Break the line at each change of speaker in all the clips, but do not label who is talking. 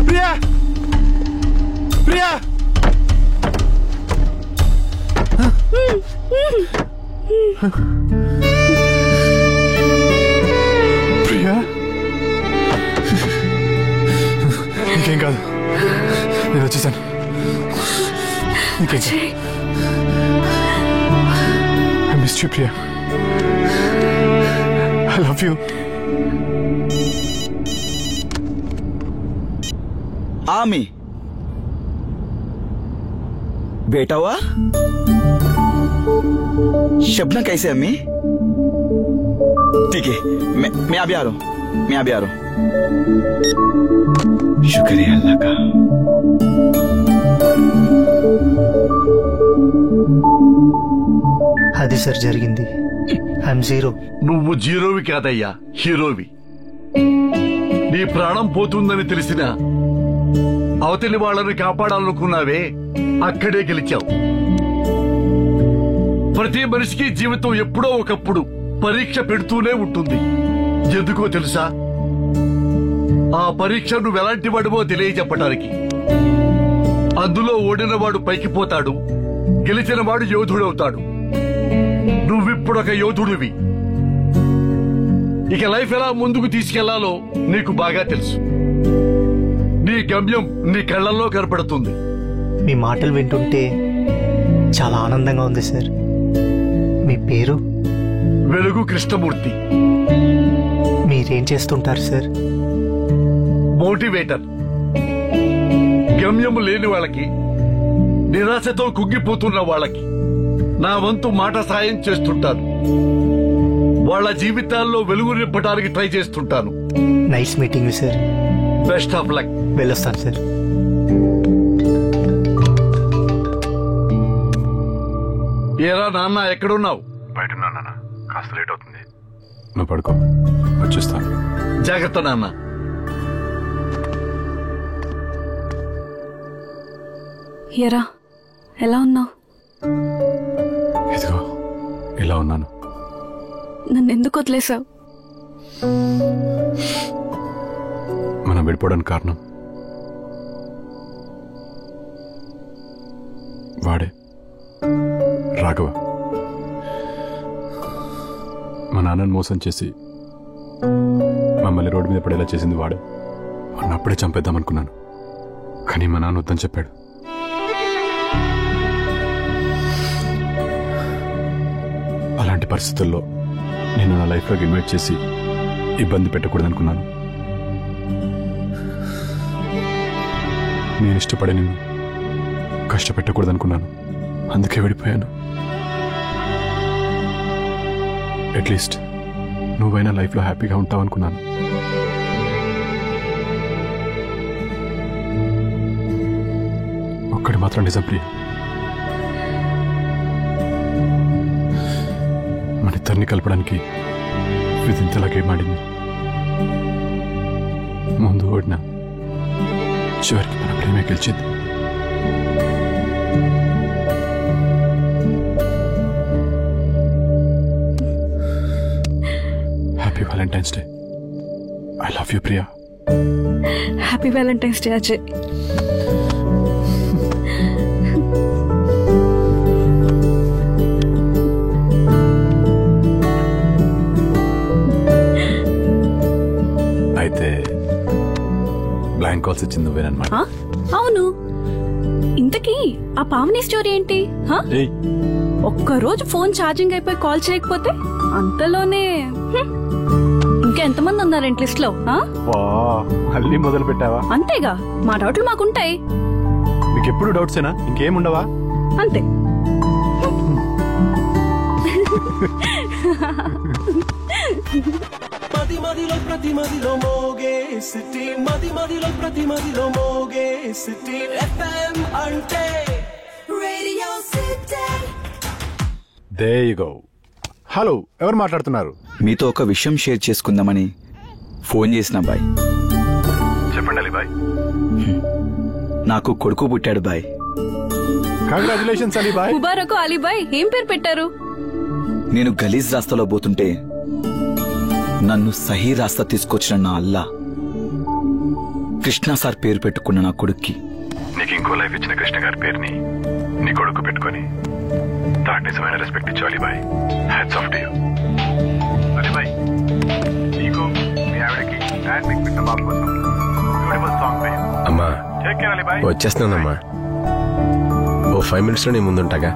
ప్రియా ప్రియా ప్రియా ఇంకేం కాదు, నేను వచ్చేసాను. ఇంకేం కాదు. I missed you, Priya. I love you.
आमी बेटा हुआ? शबना कैसे अम्मी? ठीक है, मैं अभी आ रहा हूँ, मैं अभी आ रहा हूँ. शुक्रिया अल्लाह का.
అది సార్ జరిగింది. I'm zero.
నువ్వు జీరోవి కాదయ్యా, హీరోవి. నీ ప్రాణం పోతుందని తెలిసినా అవతలి వాళ్ళని కాపాడాలనుకున్నావే, అక్కడే గెలిచావు. ప్రతి మనిషికి జీవితం ఎప్పుడో ఒకప్పుడు పరీక్ష పెడుతూనే ఉంటుంది. ఎందుకో తెలుసా? ఆ పరీక్ష నువ్వెలాంటి వాడువో తెలియజెప్పడానికి. అందులో ఓడినవాడు పైకి పోతాడు, గెలిచినవాడు యోధుడవుతాడు. నువ్విప్పుడొక యోధుడివి. ఇక లైఫ్ ఎలా ముందుకు తీసుకెళ్లాలో నీకు బాగా తెలుసు. నీ గమ్యం నీ కళ్ళల్లో కనపడుతుంది.
మీ మాటలు వింటుంటే చాలా ఆనందంగా ఉంది సార్. మీ పేరు?
వెలుగు కృష్ణమూర్తి.
మీరేం చేస్తుంటారు సార్?
మోటివేటర్. గమ్యము లేని వాళ్ళకి, నిరాశతో కుంగిపోతున్న వాళ్ళకి నా వంతు మాట సాయం చేస్తుంటాను. వాళ్ళ జీవితాల్లో వెలుగు నింపడానికి ట్రై చేస్తుంటాను.
Nice meeting sir.
Best of luck.
వెళ్ళొస్తాను సార్.
ఏరా నాన్న, ఎక్కడున్నావు?
బయట ఉన్నా నాన్న, కాస్త లేట్ అవుతుంది. నువ్వు పడుకో, వచ్చేస్తాను.
జాగ్రత్త నాన్న.
ఎరా ఎలా ఉన్నావు?
ఇదిగో ఇలా ఉన్నాను.
నన్ను ఎందుకు వదిలేసావు?
మనం విడిపోవడానికి కారణం వాడే, రాఘవ. మా నాన్నని మోసం చేసి మమ్మల్ని రోడ్డు మీద పడేలా చేసింది వాడే. వాడిని అప్పుడే చంపేద్దామనుకున్నాను, కానీ మా నాన్న వద్దని చెప్పాడు. అలాంటి పరిస్థితుల్లో నేను నా లైఫ్లోకి ఇన్వైట్ చేసి ఇబ్బంది పెట్టకూడదనుకున్నాను. నేను ఇష్టపడే నిన్ను కష్టపెట్టకూడదనుకున్నాను, అందుకే విడిపోయాను. అట్లీస్ట్ నువ్వైనా లైఫ్లో హ్యాపీగా ఉంటావు అనుకున్నాను. ఒక్కడి మాత్రం నిజం ప్రియ, మన ఇద్దరిని కలపడానికి విధింతలా గేమ్ ఆడింది. ముందు ఓడినా చివరికి మన ప్రేమే గెలిచింది. Happy Valentine's day. I love you Priya.
Happy Valentine's day Ajay.
అయితే బ్లాంక్ కాల్స్ ఇచ్చింది నువ్వేనమాట?
అవును. ఇంతకీ ఆ పావని స్టోరీ ఏంటి? ఒక్కరోజు ఫోన్ ఛార్జింగ్ అయిపోయి కాల్ చేయకపోతే అంతలోనే ఇంకెంతమంది ఉన్నారంట లిస్ట్ లో?
మళ్ళీ మొదలు పెట్టావా?
అంతేగా, మా డౌట్లు మాకుంటాయి.
మీకు ఎప్పుడు డౌట్సేనా, ఇంకేముండవా?
అంతే.
ప్రతి మదిలో మోగే సిటీ, మదిలో ప్రతి మదిలో మోగే సిటీ FM అంటే radio city.
There you go. Hello, ఎవరు మాట్లాడుతున్నారు?
మీతో ఒక విషయం షేర్ చేసుకుందామని ఫోన్ చేసిన బాయ్.
చెప్పండి అలీ బాయ్.
నాకు కొడుకు పుట్టాడు బాయ్.
కంగ్రాచులేషన్స్ అలీబాయ్.
ముబారకు అలీబాయ్ ఏం పేరు పెట్టారు?
నేను గలీజ్ రాస్తాలో పోతుంటే నన్ను సహీ రాస్తా తీసుకొచ్చిన నా అల్లా కృష్ణ సార్ పేరు పెట్టుకున్న నా కొడుక్కి
నీకు ఇంకో లైఫ్ ఇచ్చిన కృష్ణ గారి పేరుని నీ కొడుకు పెట్టుకొని దాని నిజమైన రెస్పెక్ట్ ఇచ్చు Ali Bhai. Hats off to you Ali Bhai. నీకు మీ ఆవిడకి డాడ్ మీకు పెట్టిన బాబు కోసం బ్యూటిఫుల్ సాంగ్ ప్లే.
అమ్మా
టేక్ కేర్ అలీబాయ్.
వచ్చేస్తున్నానమ్మా. ఓ 5 minutes లో నీ ముందుంటాగా.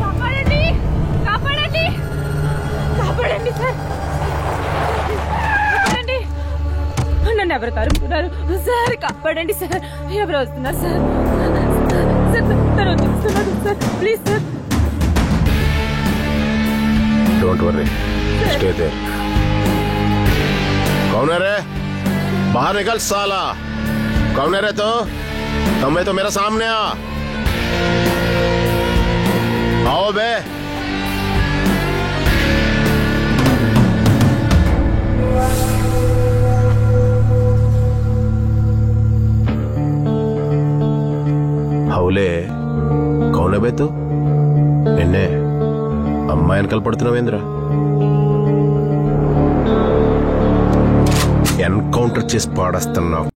కాపాడండి కాపాడండి కాపాడండి సార్, కాపాడండి. నన్ను ఎవరు తరుముతున్నారు సార్? కాపాడండి సార్, ఎవరు వస్తున్నారు సార్? సార్ తను వచ్చేస్తున్నాడు sir, please sir.
Don't worry, stay there. कौन है रे? बाहर निकल साला. कौन है रे तो? तुम्हें तो मेरा सामने आ. आओ बे. हौले कौन है बे तू? निन्ने అమ్మాయి వెనకాల పడుతున్నావేంద్రా? ఎన్కౌంటర్ చేసి పాడేస్తున్నావు.